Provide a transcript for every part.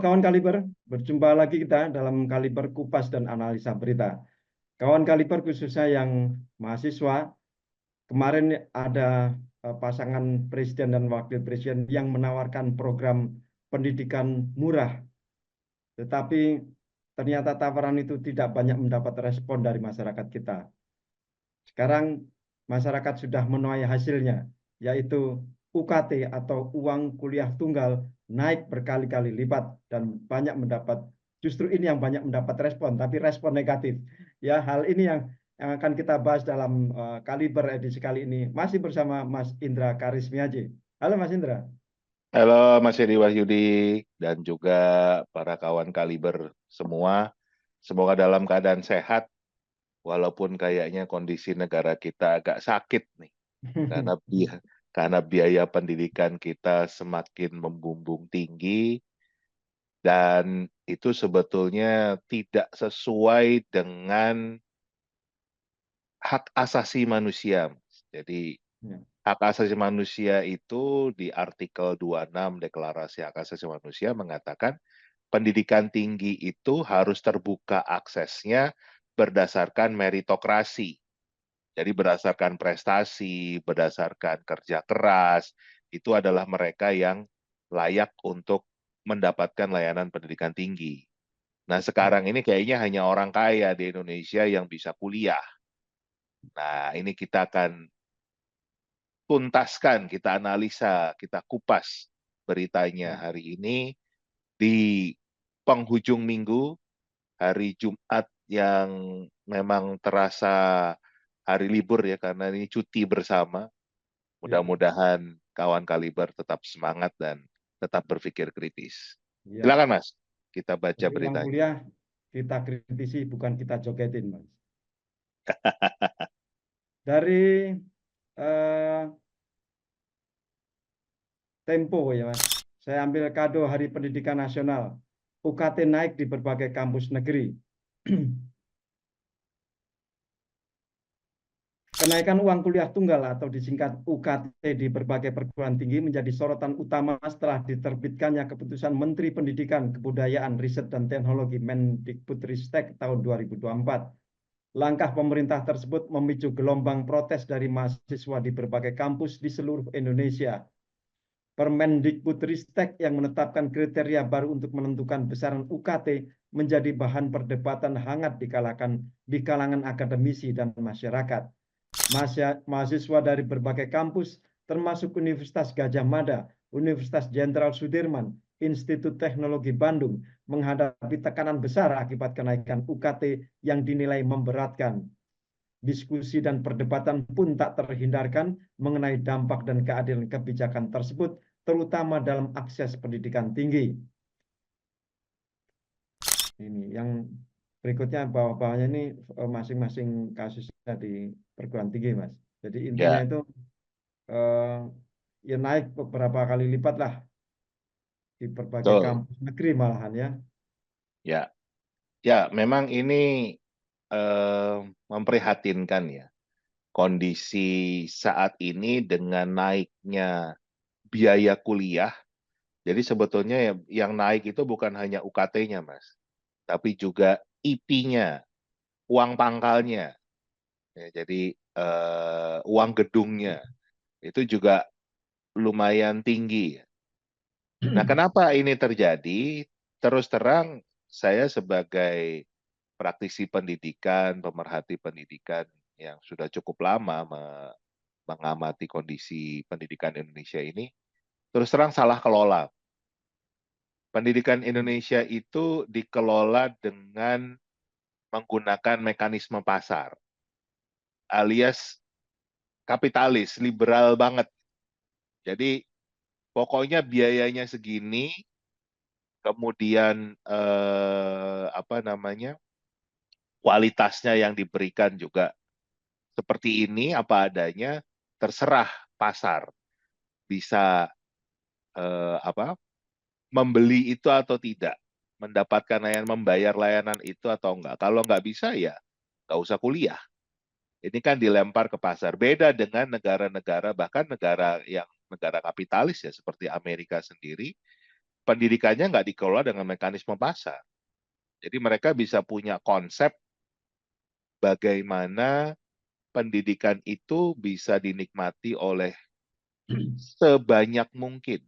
kawan Kaliber, berjumpa lagi kita dalam Kaliber Kupas dan Analisa Berita. Kawan Kaliber khususnya yang mahasiswa, kemarin ada pasangan presiden dan wakil presiden yang menawarkan program pendidikan murah. Tetapi ternyata tawaran itu tidak banyak mendapat respon dari masyarakat kita. Sekarang masyarakat sudah menuai hasilnya, yaitu UKT atau uang kuliah tunggal naik berkali-kali lipat dan banyak mendapat, justru ini yang banyak mendapat respon, tapi respon negatif. Ya, hal ini yang akan kita bahas dalam Kaliber edisi kali ini. Masih bersama Mas Indra Karismiaji. Halo Mas Indra. Halo Mas Hedi Wahyudi dan juga para kawan Kaliber semua. Semoga dalam keadaan sehat, walaupun kayaknya kondisi negara kita agak sakit nih. Karena biaya pendidikan kita semakin membumbung tinggi, dan itu sebetulnya tidak sesuai dengan hak asasi manusia. Jadi Ya. hak asasi manusia itu di artikel 26 Deklarasi Hak Asasi Manusia mengatakan pendidikan tinggi itu harus terbuka aksesnya berdasarkan meritokrasi. Jadi berdasarkan prestasi, berdasarkan kerja keras, itu adalah mereka yang layak untuk mendapatkan layanan pendidikan tinggi. Nah, sekarang ini kayaknya hanya orang kaya di Indonesia yang bisa kuliah. Nah, ini kita akan tuntaskan, kita analisa, kita kupas beritanya hari ini di penghujung minggu, hari Jumat yang memang terasa hari libur ya, karena ini cuti bersama. Mudah-mudahan kawan Kaliber tetap semangat dan tetap berpikir kritis. Ya. Silakan Mas, kita baca Jadi uang beritanya. kuliah kita kritisi, bukan kita jogetin, Mas. Dari eh, Tempo ya Mas. Saya ambil kado Hari Pendidikan Nasional. UKT naik di berbagai kampus negeri. Kenaikan uang kuliah tunggal atau disingkat UKT di berbagai perguruan tinggi menjadi sorotan utama setelah diterbitkannya keputusan Menteri Pendidikan, Kebudayaan, Riset, dan Teknologi Mendikbudristek tahun 2024. Langkah pemerintah tersebut memicu gelombang protes dari mahasiswa di berbagai kampus di seluruh Indonesia. Permendikbudristek yang menetapkan kriteria baru untuk menentukan besaran UKT menjadi bahan perdebatan hangat di kalangan akademisi dan masyarakat. Mahasiswa dari berbagai kampus, termasuk Universitas Gadjah Mada, Universitas Jenderal Sudirman, Institut Teknologi Bandung, menghadapi tekanan besar akibat kenaikan UKT yang dinilai memberatkan. Diskusi dan perdebatan pun tak terhindarkan mengenai dampak dan keadilan kebijakan tersebut, terutama dalam akses pendidikan tinggi. Ini yang berikutnya, bawah-bawahnya ini masing-masing kasusnya di perguruan tinggi, Mas. Jadi intinya Ya, itu ya naik beberapa kali lipat lah di berbagai betul. kampus negeri malahan ya. Ya, ya, memang ini memprihatinkan ya. Kondisi saat ini dengan naiknya biaya kuliah. Jadi sebetulnya yang naik itu bukan hanya UKT-nya, Mas, tapi juga IP-nya, uang pangkalnya. Ya, jadi uang gedungnya itu juga lumayan tinggi. Nah, kenapa ini terjadi? Terus terang, saya sebagai praktisi pendidikan, pemerhati pendidikan yang sudah cukup lama mengamati kondisi pendidikan Indonesia ini, terus terang salah kelola. Pendidikan Indonesia itu dikelola dengan menggunakan mekanisme pasar, alias kapitalis, liberal banget. Jadi pokoknya biayanya segini, kemudian apa namanya, kualitasnya yang diberikan juga seperti ini apa adanya, terserah pasar bisa apa membeli itu atau tidak, mendapatkan layanan, membayar layanan itu atau enggak. Kalau nggak bisa ya nggak usah kuliah. Ini kan dilempar ke pasar. Beda dengan negara-negara, bahkan negara yang negara kapitalis ya seperti Amerika sendiri, pendidikannya nggak dikelola dengan mekanisme pasar. Jadi mereka bisa punya konsep bagaimana pendidikan itu bisa dinikmati oleh sebanyak mungkin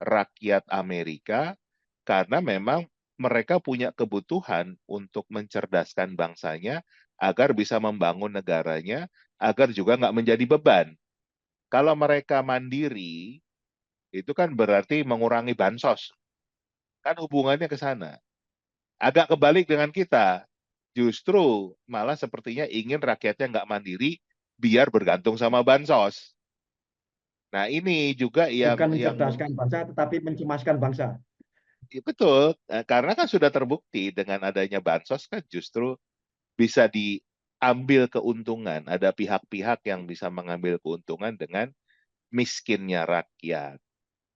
rakyat Amerika karena memang mereka punya kebutuhan untuk mencerdaskan bangsanya agar bisa membangun negaranya, agar juga nggak menjadi beban. Kalau mereka mandiri, itu kan berarti mengurangi bansos. Kan hubungannya ke sana. Agak kebalik dengan kita. Justru malah sepertinya ingin rakyatnya nggak mandiri, biar bergantung sama bansos. Nah ini juga Bukan yang mencerdaskan bangsa, tetapi mencemaskan bangsa. ya, betul, karena kan sudah terbukti dengan adanya bansos kan justru bisa diambil keuntungan. Ada pihak-pihak yang bisa mengambil keuntungan dengan miskinnya rakyat,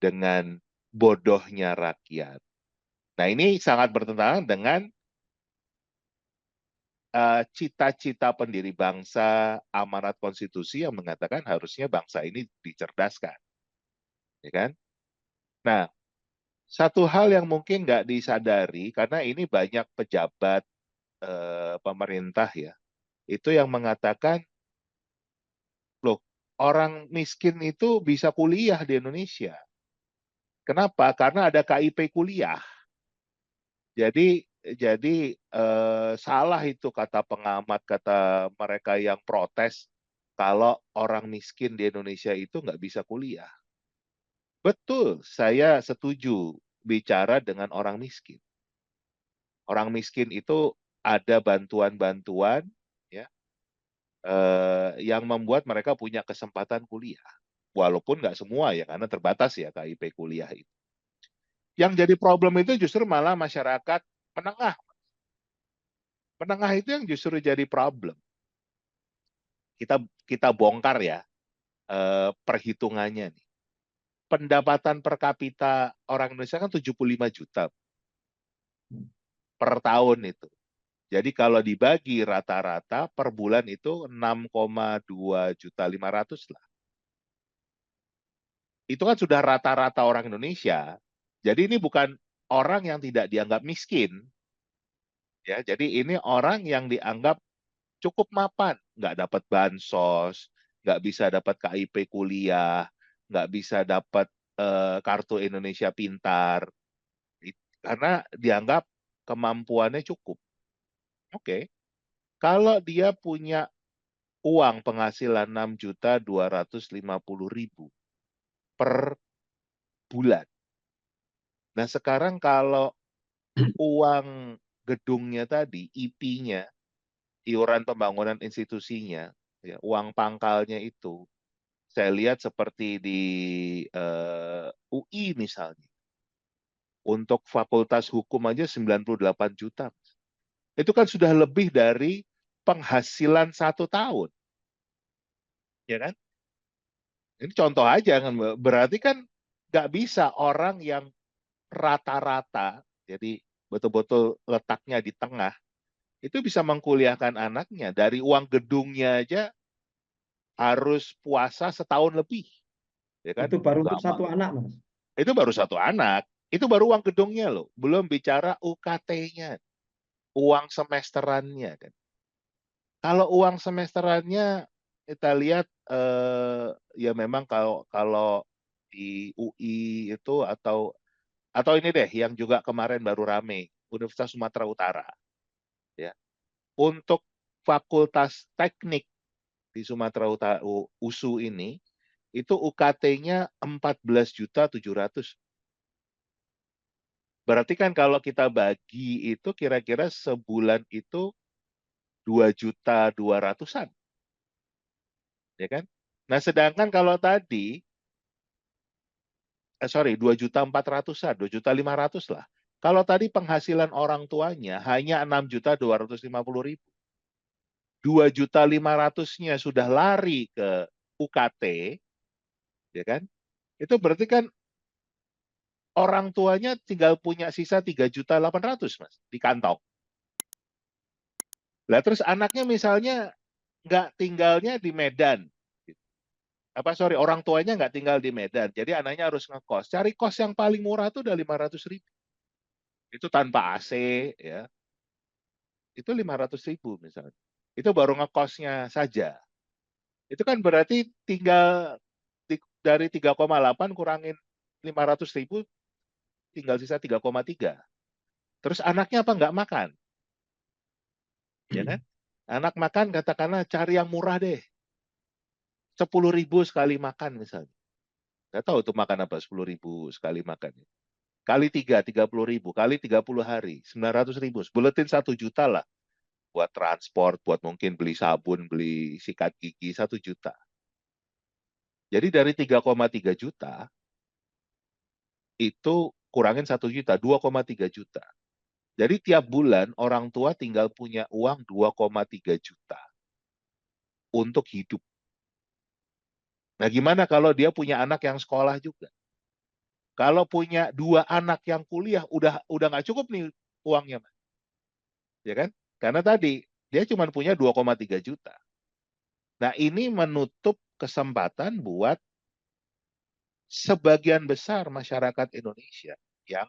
dengan bodohnya rakyat. Nah ini sangat bertentangan dengan cita-cita pendiri bangsa, amanat konstitusi yang mengatakan harusnya bangsa ini dicerdaskan, ya kan? Nah, satu hal yang mungkin nggak disadari karena ini banyak pejabat pemerintah ya, itu yang mengatakan, loh, orang miskin itu bisa kuliah di Indonesia. Kenapa? Karena ada KIP kuliah. Jadi salah itu kata pengamat, kata mereka yang protes kalau orang miskin di Indonesia itu nggak bisa kuliah. Betul, saya setuju bicara dengan orang miskin. Orang miskin itu ada bantuan-bantuan ya yang membuat mereka punya kesempatan kuliah. Walaupun nggak semua ya, karena terbatas ya KIP kuliah itu. Yang jadi problem itu justru malah masyarakat menengah. Menengah itu yang justru jadi problem. Kita kita bongkar ya perhitungannya nih. Pendapatan per kapita orang Indonesia kan 75 juta per tahun itu. Jadi kalau dibagi rata-rata per bulan itu 6,2 juta 500 lah. Itu kan sudah rata-rata orang Indonesia. Jadi ini bukan orang yang tidak dianggap miskin. Ya, jadi ini orang yang dianggap cukup mapan, nggak dapat bansos, nggak bisa dapat KIP kuliah, nggak bisa dapat kartu Indonesia Pintar, karena dianggap kemampuannya cukup. Oke, kalau dia punya uang penghasilan 6.250.000 per bulan. Nah sekarang kalau uang gedungnya tadi, IP-nya, iuran pembangunan institusinya, ya, uang pangkalnya itu, saya lihat seperti di UI misalnya, untuk Fakultas Hukum aja 98 juta. Itu kan sudah lebih dari penghasilan 1 tahun. Ya kan? Ini contoh aja kan, berarti kan nggak bisa orang yang rata-rata, jadi betul-betul letaknya di tengah, itu bisa mengkuliahkan anaknya. Dari uang gedungnya aja harus puasa setahun lebih. Ya kan? Itu baru untuk Nggak satu anak, Mas. Itu baru satu anak. Itu baru uang gedungnya loh. Belum bicara UKT-nya, uang semesterannya kan. Kalau uang semesterannya kita lihat ya memang kalau kalau di UI itu atau ini deh yang juga kemarin baru rame, Universitas Sumatera Utara ya. Untuk Fakultas Teknik di Sumatera Utara USU ini itu UKT-nya 14.700.000. Berarti kan kalau kita bagi itu kira-kira sebulan itu 2.200.000-an, ya kan? Nah, sedangkan kalau tadi, sorry, 2.400.000-an, 2.500.000 lah. Kalau tadi penghasilan orang tuanya hanya 6.250.000, 2.500.000-nya sudah lari ke UKT, ya kan? Itu berarti kan orang tuanya tinggal punya sisa 3.800.000, Mas, di kantong. Lah terus anaknya misalnya nggak tinggalnya di Medan, orang tuanya nggak tinggal di Medan, jadi anaknya harus ngekos. Cari kos yang paling murah tuh udah 500.000. Itu tanpa AC, ya. Itu 500.000 misalnya. Itu baru ngekosnya saja. Itu kan berarti tinggal dari 3,8 kurangin 500.000, tinggal sisa 3,3. Terus anaknya apa nggak makan? Ya kan? Anak makan katakanlah cari yang murah deh. 10.000 sekali makan misalnya. Nggak tahu tuh makan apa 10.000 sekali makan. Kali 3, 30.000. Kali 30 hari, 900.000. Buletin 1 juta lah. Buat transport, buat mungkin beli sabun, beli sikat gigi, 1 juta. Jadi dari 3,3 juta, itu kurangin 1 juta, 2,3 juta. Jadi tiap bulan orang tua tinggal punya uang 2,3 juta untuk hidup. Nah, gimana kalau dia punya anak yang sekolah juga? Kalau punya 2 anak yang kuliah, udah nggak cukup nih uangnya, Mas. Ya kan? Karena tadi dia cuma punya 2,3 juta. Nah, ini menutup kesempatan buat sebagian besar masyarakat Indonesia yang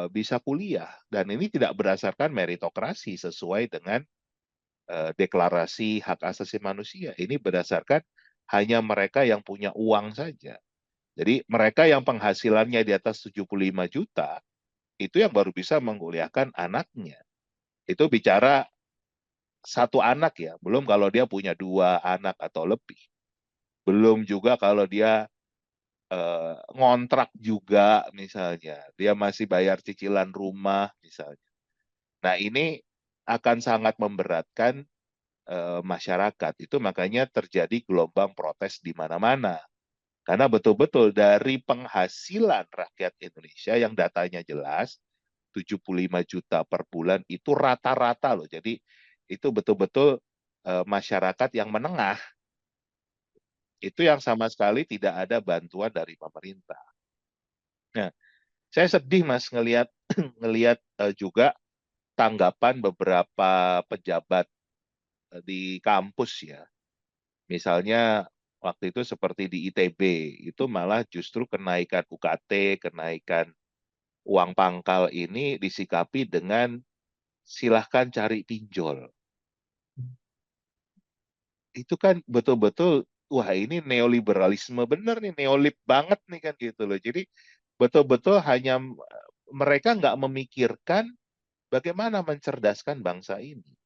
bisa kuliah. Dan ini tidak berdasarkan meritokrasi sesuai dengan deklarasi hak asasi manusia. Ini berdasarkan hanya mereka yang punya uang saja. Jadi mereka yang penghasilannya di atas 75 juta, itu yang baru bisa menguliahkan anaknya. Itu bicara 1 anak ya, belum kalau dia punya 2 anak atau lebih. Belum juga kalau dia ngontrak juga misalnya, dia masih bayar cicilan rumah misalnya. Nah, ini akan sangat memberatkan masyarakat. Itu makanya terjadi gelombang protes di mana-mana. Karena betul-betul dari penghasilan rakyat Indonesia yang datanya jelas, 75 juta per bulan itu rata-rata loh. Jadi itu betul-betul masyarakat yang menengah. Itu yang sama sekali tidak ada bantuan dari pemerintah. Nah, saya sedih Mas ngelihat ngelihat juga tanggapan beberapa pejabat di kampus ya. Misalnya waktu itu seperti di ITB, itu malah justru kenaikan UKT, kenaikan uang pangkal ini disikapi dengan silahkan cari pinjol. Itu kan betul-betul, wah ini neoliberalisme bener nih, neolib banget nih kan gitu loh. Jadi betul-betul hanya mereka nggak memikirkan bagaimana mencerdaskan bangsa ini.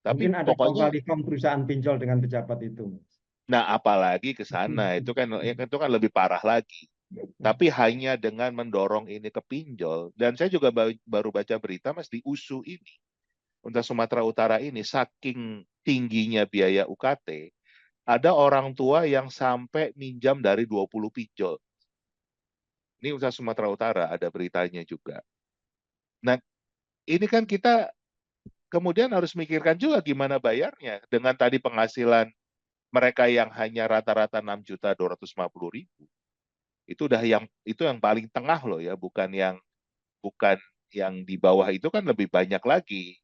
Tapi Mungkin ada kong pokoknya, kali kong perusahaan pinjol dengan pejabat itu, Mas. nah apalagi ke sana itu kan lebih parah lagi. Tapi hanya dengan mendorong ini ke pinjol, dan saya juga baru baca berita Mas di USU ini, untuk Sumatera Utara ini, saking tingginya biaya UKT, ada orang tua yang sampai minjam dari 20 pinjol. Ini usaha Sumatera Utara, ada beritanya juga. Nah, ini kan kita kemudian harus mikirkan juga gimana bayarnya. Dengan tadi penghasilan mereka yang hanya rata-rata 6.250.000. Itu yang paling tengah loh ya, bukan yang di bawah. Itu kan lebih banyak lagi.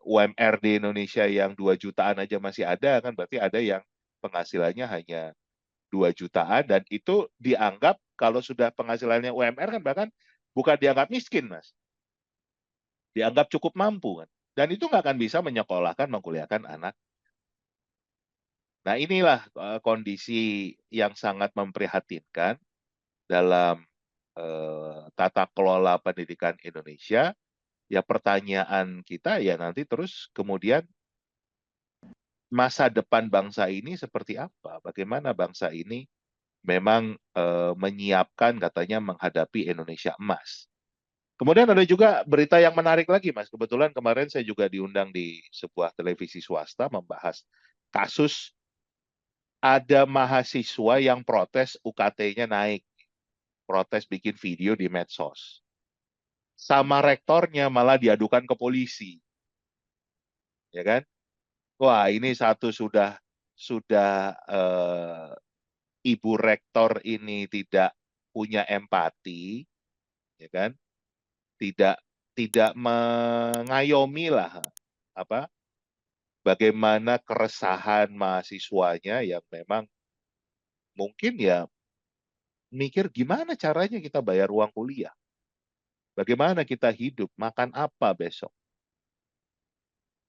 UMR di Indonesia yang 2 jutaan aja masih ada kan, berarti ada yang penghasilannya hanya 2 jutaan, dan itu dianggap kalau sudah penghasilannya UMR kan bahkan bukan dianggap miskin, Mas. Dianggap cukup mampu kan. Dan itu nggak akan bisa menyekolahkan, mengkuliahkan anak. Nah, inilah kondisi yang sangat memprihatinkan dalam tata kelola pendidikan Indonesia. Ya pertanyaan kita ya nanti terus kemudian masa depan bangsa ini seperti apa? Bagaimana bangsa ini memang menyiapkan katanya menghadapi Indonesia emas. Kemudian ada juga berita yang menarik lagi, Mas. Kebetulan kemarin saya juga diundang di sebuah televisi swasta membahas kasus ada mahasiswa yang protes UKT-nya naik, protes bikin video di medsos. Sama rektornya malah diadukan ke polisi. Ya kan? Wah, ini satu sudah ibu rektor ini tidak punya empati, ya kan? Tidak tidak mengayomi lah apa bagaimana keresahan mahasiswanya yang memang mungkin ya mikir gimana caranya kita bayar uang kuliah, bagaimana kita hidup, makan apa besok.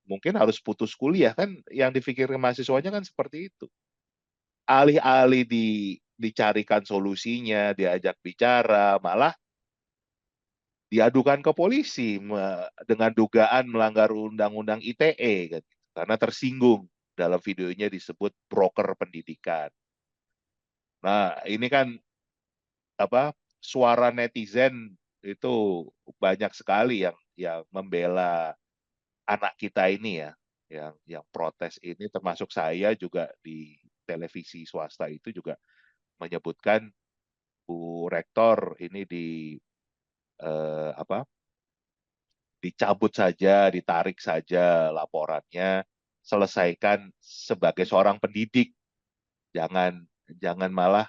Mungkin harus putus kuliah kan, yang dipikirkan mahasiswanya kan seperti itu. Alih-alih dicarikan solusinya, diajak bicara, malah diadukan ke polisi dengan dugaan melanggar undang-undang ITE kan, karena tersinggung dalam videonya disebut broker pendidikan. Nah, ini kan apa, suara netizen itu banyak sekali yang membela anak kita ini ya, yang protes ini, termasuk saya juga di televisi swasta itu juga menyebutkan Bu Rektor ini apa, dicabut saja, ditarik saja laporannya, selesaikan sebagai seorang pendidik, jangan jangan malah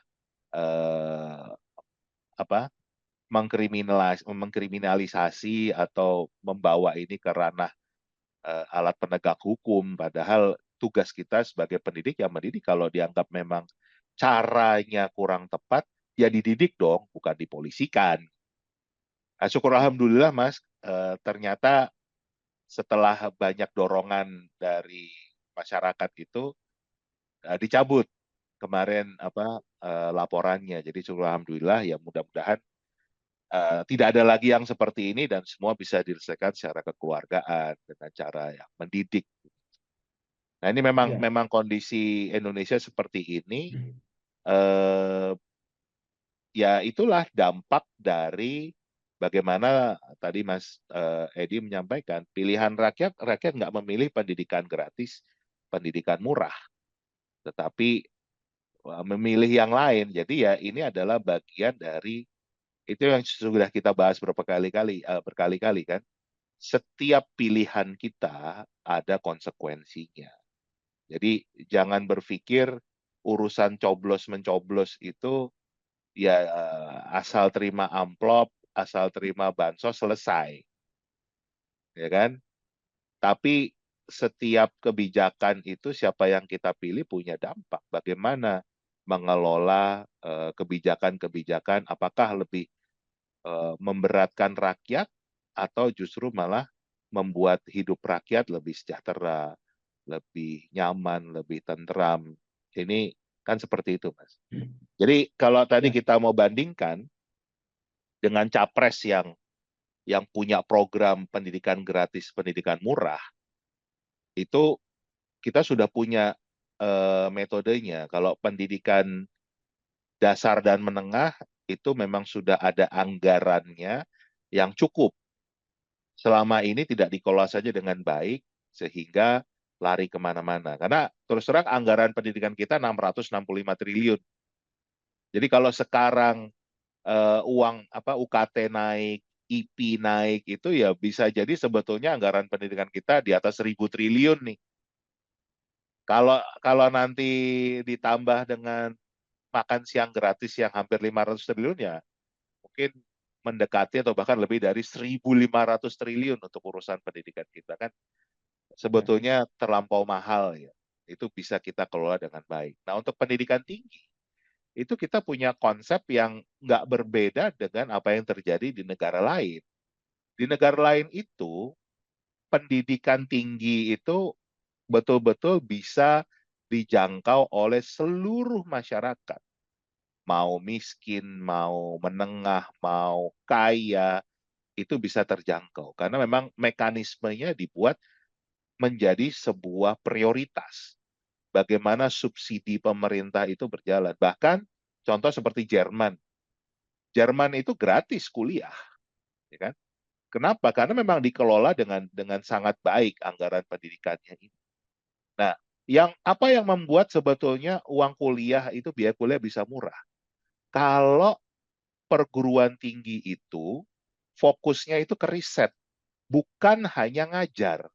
eh, apa, mengkriminalisasi atau membawa ini ke ranah alat penegak hukum. Padahal tugas kita sebagai pendidik yang mendidik, kalau dianggap memang caranya kurang tepat, ya dididik dong, bukan dipolisikan. Nah, syukur alhamdulillah Mas, ternyata setelah banyak dorongan dari masyarakat itu dicabut kemarin apa, laporannya. Jadi syukur alhamdulillah, ya mudah-mudahan tidak ada lagi yang seperti ini dan semua bisa diselesaikan secara kekeluargaan dengan cara yang mendidik. Nah, ini memang Ya. memang kondisi Indonesia seperti ini. Eh, Ya itulah dampak dari bagaimana tadi Mas Edi menyampaikan, pilihan rakyat nggak memilih pendidikan gratis, pendidikan murah, tetapi memilih yang lain. Jadi ya ini adalah bagian dari itu yang sudah kita bahas berkali-kali kan. Setiap pilihan kita ada konsekuensinya. Jadi jangan berpikir urusan coblos mencoblos itu ya asal terima amplop, asal terima bansos selesai, ya kan? Tapi setiap kebijakan itu siapa yang kita pilih punya dampak. Bagaimana mengelola kebijakan-kebijakan, apakah lebih memberatkan rakyat atau justru malah membuat hidup rakyat lebih sejahtera, lebih nyaman, lebih tentram. Ini kan seperti itu, Mas. Jadi kalau tadi Ya. kita mau bandingkan dengan capres yang punya program pendidikan gratis, pendidikan murah, itu kita sudah punya metodenya. Kalau pendidikan dasar dan menengah itu memang sudah ada anggarannya yang cukup. Selama ini tidak dikelola saja dengan baik, sehingga lari kemana-mana. Karena terus terang anggaran pendidikan kita 665 triliun. Jadi kalau sekarang uang apa UKT naik, IP naik, itu ya bisa jadi sebetulnya anggaran pendidikan kita di atas 1.000 triliun nih. Kalau kalau nanti ditambah dengan makan siang gratis yang hampir 500 triliun, ya mungkin mendekati atau bahkan lebih dari 1.500 triliun untuk urusan pendidikan kita kan Ya. sebetulnya terlampau mahal ya. Itu bisa kita kelola dengan baik. Nah, untuk pendidikan tinggi itu kita punya konsep yang nggak berbeda dengan apa yang terjadi di negara lain. Di negara lain itu, pendidikan tinggi itu betul-betul bisa dijangkau oleh seluruh masyarakat. Mau miskin, mau menengah, mau kaya, itu bisa terjangkau. Karena memang mekanismenya dibuat menjadi sebuah prioritas. Bagaimana subsidi pemerintah itu berjalan. Bahkan contoh seperti Jerman. Jerman itu gratis kuliah, ya kan? Kenapa? Karena memang dikelola dengan sangat baik anggaran pendidikannya ini. Nah, apa yang membuat sebetulnya uang kuliah itu biaya kuliah bisa murah? Kalau perguruan tinggi itu fokusnya itu ke riset, bukan hanya ngajar.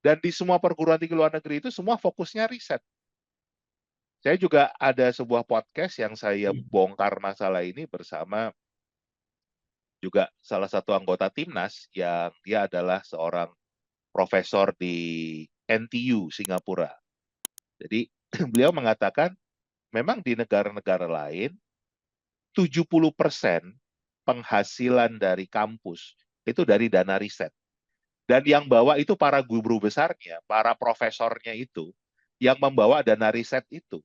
Dan di semua perguruan tinggi luar negeri itu semua fokusnya riset. Saya juga ada sebuah podcast yang saya bongkar masalah ini bersama juga salah satu anggota timnas yang dia adalah seorang profesor di NTU Singapura. Jadi beliau mengatakan memang di negara-negara lain 70% penghasilan dari kampus itu dari dana riset. Dan yang bawa itu para guru besarnya, para profesornya itu, yang membawa dana riset itu.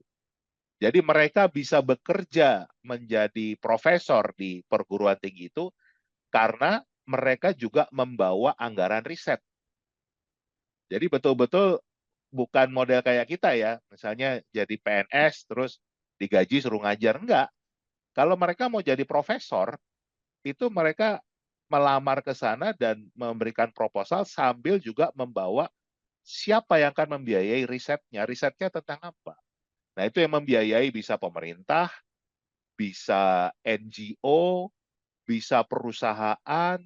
Jadi mereka bisa bekerja menjadi profesor di perguruan tinggi itu karena mereka juga membawa anggaran riset. Jadi betul-betul bukan model kayak kita ya, misalnya jadi PNS terus digaji suruh ngajar. Enggak. Kalau mereka mau jadi profesor, itu mereka melamar ke sana dan memberikan proposal sambil juga membawa siapa yang akan membiayai risetnya. Risetnya tentang apa? Nah, itu yang membiayai bisa pemerintah, bisa NGO, bisa perusahaan,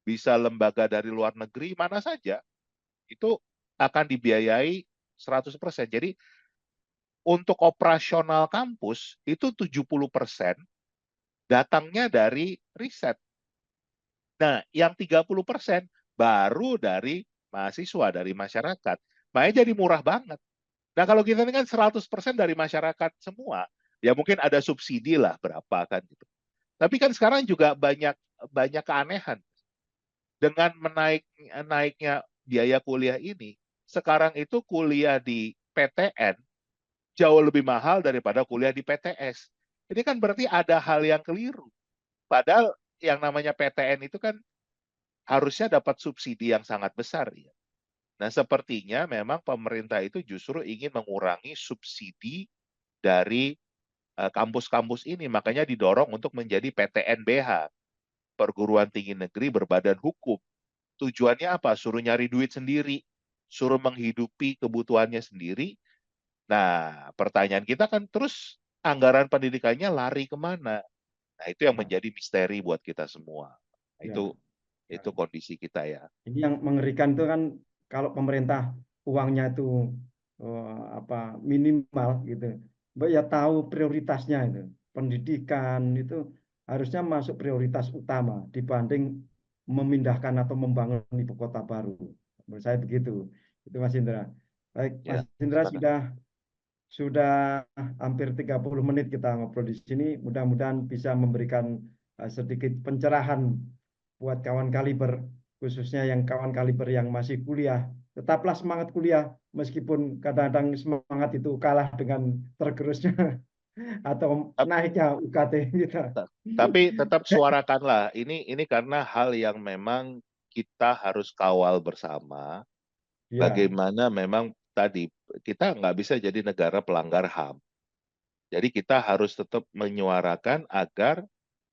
bisa lembaga dari luar negeri, mana saja. Itu akan dibiayai 100%. Jadi, untuk operasional kampus, itu 70% datangnya dari riset. Nah, yang 30% baru dari mahasiswa, dari masyarakat. Makanya jadi murah banget. Nah, kalau kita ini kan 100% dari masyarakat semua, ya mungkin ada subsidi lah berapa kan gitu. Tapi kan sekarang juga banyak banyak keanehan. Dengan naiknya biaya kuliah ini, sekarang itu kuliah di PTN jauh lebih mahal daripada kuliah di PTS. Ini kan berarti ada hal yang keliru. Padahal yang namanya PTN itu kan harusnya dapat subsidi yang sangat besar ya. Nah, sepertinya memang pemerintah itu justru ingin mengurangi subsidi dari kampus-kampus ini, makanya didorong untuk menjadi PTNBH, perguruan tinggi negeri berbadan hukum. Tujuannya apa? Suruh nyari duit sendiri, suruh menghidupi kebutuhannya sendiri. Nah, pertanyaan kita kan terus anggaran pendidikannya lari kemana? Nah, itu yang Ya, menjadi misteri buat kita semua. Nah, ya. itu kondisi kita ya. Ini yang mengerikan itu kan kalau pemerintah uangnya itu apa minimal gitu, Mbak ya tahu prioritasnya itu pendidikan itu harusnya masuk prioritas utama dibanding memindahkan atau membangun ibu kota baru. Menurut saya begitu. Itu Mas Indra. Baik, Mas Ya, Indra sepakat. sudah hampir 30 menit kita ngobrol di sini. Mudah-mudahan bisa memberikan sedikit pencerahan buat kawan kaliber, khususnya yang kawan kaliber yang masih kuliah. Tetaplah semangat kuliah, meskipun kadang-kadang semangat itu kalah dengan tergerusnya atau naiknya UKT kita. Tapi tetap suarakanlah. Ini karena hal yang memang kita harus kawal bersama. Ya, Bagaimana memang tadi kita nggak bisa jadi negara pelanggar HAM. Jadi kita harus tetap menyuarakan agar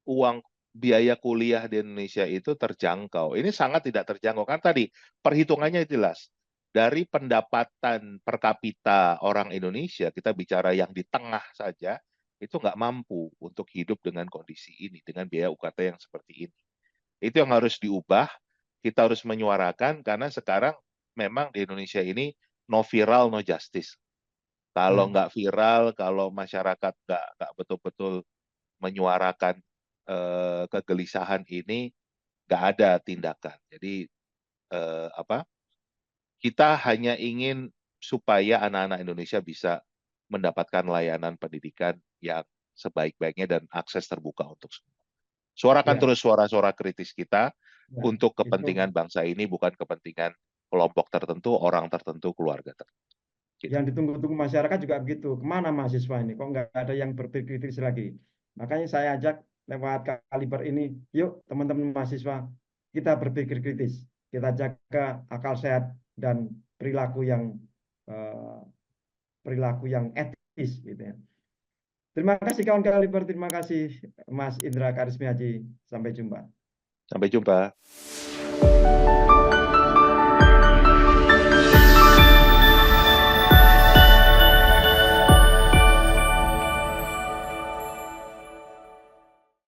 uang biaya kuliah di Indonesia itu terjangkau. Ini sangat tidak terjangkau. Kan tadi perhitungannya jelas. Dari pendapatan per kapita orang Indonesia, kita bicara yang di tengah saja, itu nggak mampu untuk hidup dengan kondisi ini, dengan biaya UKT yang seperti ini. Itu yang harus diubah, kita harus menyuarakan, karena sekarang memang di Indonesia ini no viral, no justice. Kalau ya, nggak viral, kalau masyarakat nggak betul-betul menyuarakan kegelisahan ini, nggak ada tindakan. Jadi apa? Kita hanya ingin supaya anak-anak Indonesia bisa mendapatkan layanan pendidikan yang sebaik-baiknya dan akses terbuka untuk semua. Suarakan ya, terus suara-suara kritis kita ya. untuk Itu kepentingan bangsa ini, bukan kepentingan kelompok tertentu, orang tertentu, keluarga tertentu. Gitu. yang ditunggu-tunggu masyarakat juga begitu. Kemana mahasiswa ini? Kok nggak ada yang berpikir kritis lagi? Makanya saya ajak lewat kaliber ini, yuk teman-teman mahasiswa, kita berpikir kritis. Kita jaga akal sehat dan eh, perilaku yang etis gitu ya. Terima kasih kawan kaliber, terima kasih Mas Indra Karismiaji. Sampai jumpa. Sampai jumpa.